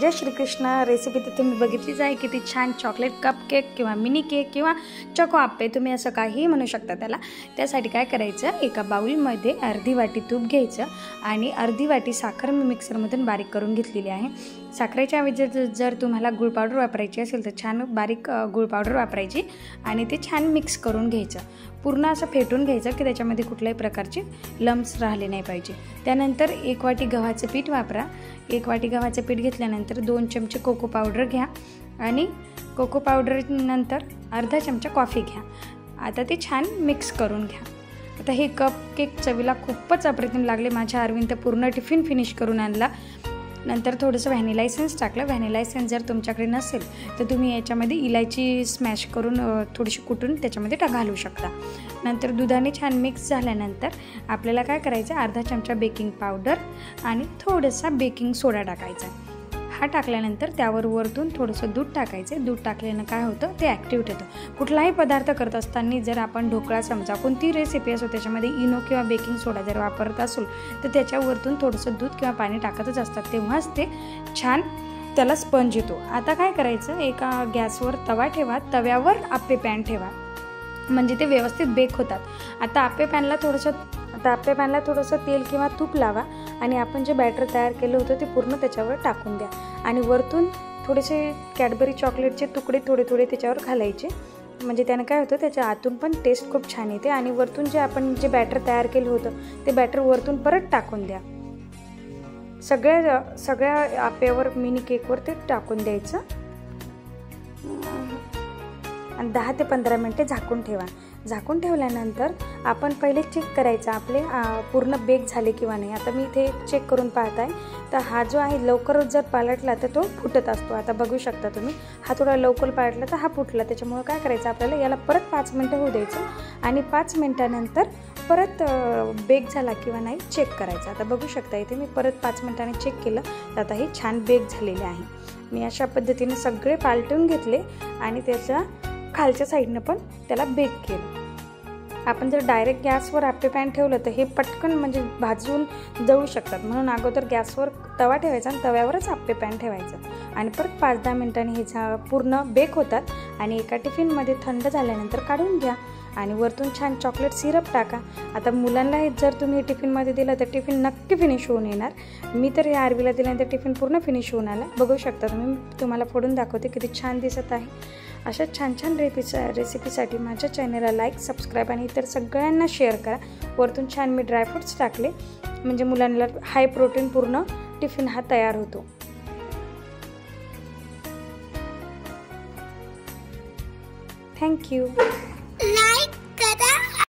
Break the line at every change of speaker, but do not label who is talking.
जय Shrikrishna. Recipe तर तुम्ही बघितलीच आहे, किती छान चॉकलेट कप केक किंवा मिनी केक किंवा चॉको आप्पे तुम्ही असं काहीही म्हणू शकता त्याला। त्यासाठी काय करायचं, एका बाउलमध्ये अर्धी वाटी तूप घ्यायचं आणि अर्धी वाटी साखर मी मिक्सरमधून बारीक करून घेतलेली आहे। साखरेच्या ऐवजी जर तुम्हाला गुळ पावडर वापरायची असेल तर छान बारीक गुळ पावडर वापरायची आणि ते छान मिक्स करून घ्यायचं। पूर्ण असं फेटून घ्यायचं की त्याच्यामध्ये कुठल्याही प्रकारचे लम्स राहिले नाही पाहिजे। त्यानंतर एक वाटी गव्हाचं पीठ वापरा। एक वाटी गव्हाचं पीठ घेतल्यानंतर 2 चमचे कोको पावडर घ्या आणि कोको पावडर नंतर अर्धा चमचा कॉफी घ्या। आता ते छान मिक्स करून घ्या। आता हे कप केक चवीला खूपच अप्रतिम लागले। माझ्या अरविंद पूर्ण टिफिन फिनिश करून आणला। नंतर थोडंसं व्हॅनिला एसेन्स टाकलं। व्हॅनिला एसेन्स जर तुमच्याकडे नसेल तर तुम्ही याच्यामध्ये इलायची स्मॅश करून थोडीशी कुटून त्याच्यामध्ये घालू शकता। नंतर दुधाने छान मिक्स झाल्यानंतर आपल्याला काय करायचं, अर्धा चमचा बेकिंग पावडर आणि थोडासा बेकिंग सोडा टाकायचा। हा टाकल्यानंतर त्यावर वरतून थोडंसं दूध टाकायचं। दूध टाकल्यानं काय होतं, ते ॲक्टिव्हेट होतं। कुठलाही पदार्थ करत असताना जर आपण ढोकळा चमचा कोणती रेसिपी असो त्याच्यामध्ये इनो किंवा बेकिंग सोडा जर वापरत असू तर त्याच्यावरतून थोडंसं दूध किंवा पाणी टाकतच असतात, तेव्हाच ते छान त्याला स्पंज येतो। आता काय करायचं, एका गॅसवर तवा ठेवा, तव्यावर आप्पे पॅन ठेवा म्हणजे ते व्यवस्थित बेक होतात। आता आप्पे पॅनला थोडंसं तेल किंवा तूप लावा आणि आपण जे बॅटर तयार केलं होतं ते पूर्ण त्याच्यावर टाकून द्या आणि वरतून थोडेसे कॅडबरी चॉकलेटचे तुकडे थोडे थोडे त्याच्यावर घालायचे। म्हणजे त्यानं काय होतं, त्याच्या आतून पण टेस्ट खूप छान येते। आणि वरतून जे आपण जे बॅटर तयार केलं होतं ते बॅटर वरतून परत टाकून द्या। सगळ्या आप्यावर मिनी केकवर ते टाकून द्यायचं आणि 10 ते 15 मिनिटे झाकून ठेवा। झाकून ठेवल्यानंतर आपण पहिले चेक करायचं आपले पूर्ण बेक झाले किंवा नाही। आता मी इथे चेक करून पाहत आहे तर हा जो आहे लवकरच जर पालटला तर तो फुटत असतो। आता बघू शकता तुम्ही, हा थोडा लवकर पालटला तर हा फुटला। त्याच्यामुळे काय करायचं, आपल्याला याला परत 5 मिनिटं होऊ द्यायचं आणि 5 मिनिटानंतर परत बेक झाला किंवा नाही चेक करायचं। आता बघू शकता इथे मी परत 5 मिनिटांनी चेक केलं तर आता हे छान बेक झालेले आहे। मी अशा पद्धतीने सगळे पालटून घेतले आणि त्याच्या खालच्या साईडनं पण त्याला बेक केलं। आपण जर डायरेक्ट गॅसवर आप्पे पॅन ठेवलं तर हे पटकन म्हणजे भाजून जळू शकतात, म्हणून अगोदर गॅसवर तवा ठेवायचा आणि तव्यावरच आप्पे पॅन ठेवायचं आणि परत 5-10 मिनिटांनी हे पूर्ण बेक होतात आणि एका टिफिनमध्ये थंड झाल्यानंतर काढून घ्या आणि वरतून छान चॉकलेट सिरप टाका। आता मुलांना हे जर तुम्ही टिफिनमध्ये दिलं तर टिफिन नक्की फिनिश होऊन येणार। मी तर या आरवीला दिल्यानंतर टिफिन पूर्ण फिनिश होऊन आला। बघू शकता तुम्ही, तुम्हाला फोडून दाखवते किती छान दिसत आहे। अशा छान छान रेसिपीसाठी माझ्या चॅनलला लाईक, सबस्क्राईब आणि इतर सगळ्यांना शेअर करा। वरतून छान मी ड्रायफ्रूट्स टाकले म्हणजे मुलांना हाय प्रोटीन पूर्ण टिफिन हा तयार होतो। थँक्यू।